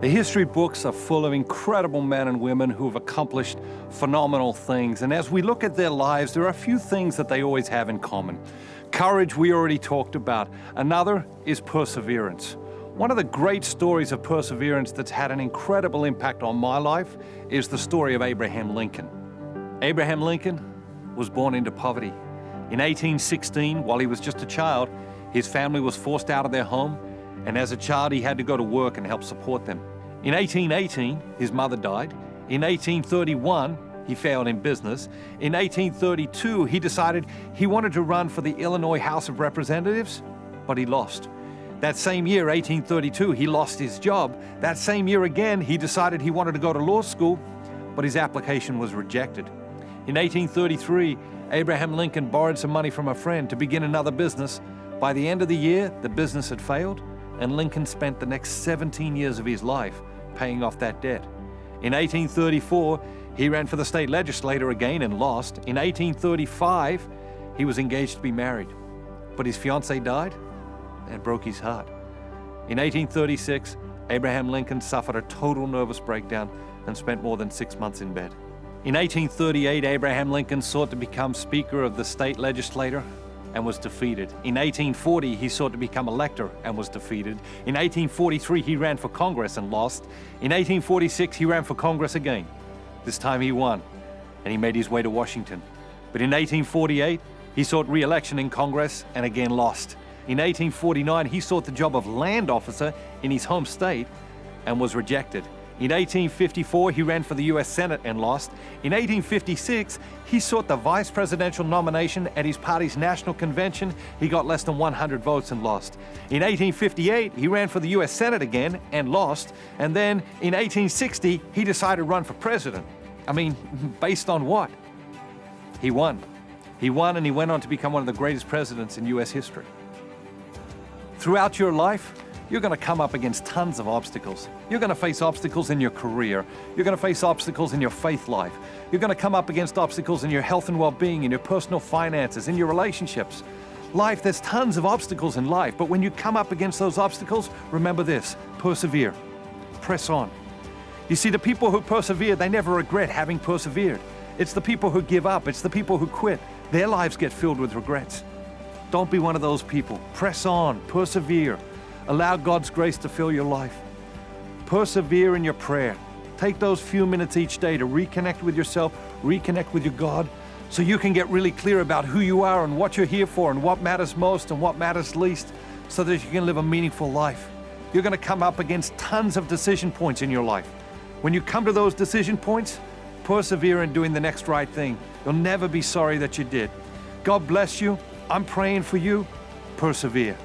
The history books are full of incredible men and women who have accomplished phenomenal things. And as we look at their lives, there are a few things that they always have in common. Courage, we already talked about. Another is perseverance. One of the great stories of perseverance that's had an incredible impact on my life is the story of Abraham Lincoln. Abraham Lincoln was born into poverty. In 1816, while he was just a child, his family was forced out of their home, and as a child he had to go to work and help support them. In 1818, his mother died. In 1831, he failed in business. In 1832, he decided he wanted to run for the Illinois House of Representatives, but he lost. That same year, 1832, he lost his job. That same year again, he decided he wanted to go to law school, but his application was rejected. In 1833, Abraham Lincoln borrowed some money from a friend to begin another business. By the end of the year, the business had failed, and Lincoln spent the next 17 years of his life paying off that debt. In 1834, he ran for the state legislature again and lost. In 1835, he was engaged to be married, but his fiancée died and broke his heart. In 1836, Abraham Lincoln suffered a total nervous breakdown and spent more than 6 months in bed. In 1838, Abraham Lincoln sought to become Speaker of the state legislature and was defeated. In 1840, he sought to become elector and was defeated. In 1843, he ran for Congress and lost. In 1846, he ran for Congress again. This time he won, and he made his way to Washington. But in 1848, he sought re-election in Congress and again lost. In 1849, he sought the job of land officer in his home state and was rejected. In 1854, he ran for the U.S. Senate and lost. In 1856, he sought the vice presidential nomination at his party's national convention. He got less than 100 votes and lost. In 1858, he ran for the U.S. Senate again and lost. And then in 1860, he decided to run for president. Based on what? He won. He won, and he went on to become one of the greatest presidents in U.S. history. Throughout your life, you're going to come up against tons of obstacles. You're going to face obstacles in your career. You're going to face obstacles in your faith life. You're going to come up against obstacles in your health and well-being, in your personal finances, in your relationships. There's tons of obstacles in life, but when you come up against those obstacles, remember this: persevere. Press on. You see, the people who persevere, they never regret having persevered. It's the people who give up. It's the people who quit. Their lives get filled with regrets. Don't be one of those people. Press on. Persevere. Allow God's grace to fill your life. Persevere in your prayer. Take those few minutes each day to reconnect with yourself, reconnect with your God, so you can get really clear about who you are and what you're here for and what matters most and what matters least, so that you can live a meaningful life. You're going to come up against tons of decision points in your life. When you come to those decision points, persevere in doing the next right thing. You'll never be sorry that you did. God bless you. I'm praying for you. Persevere.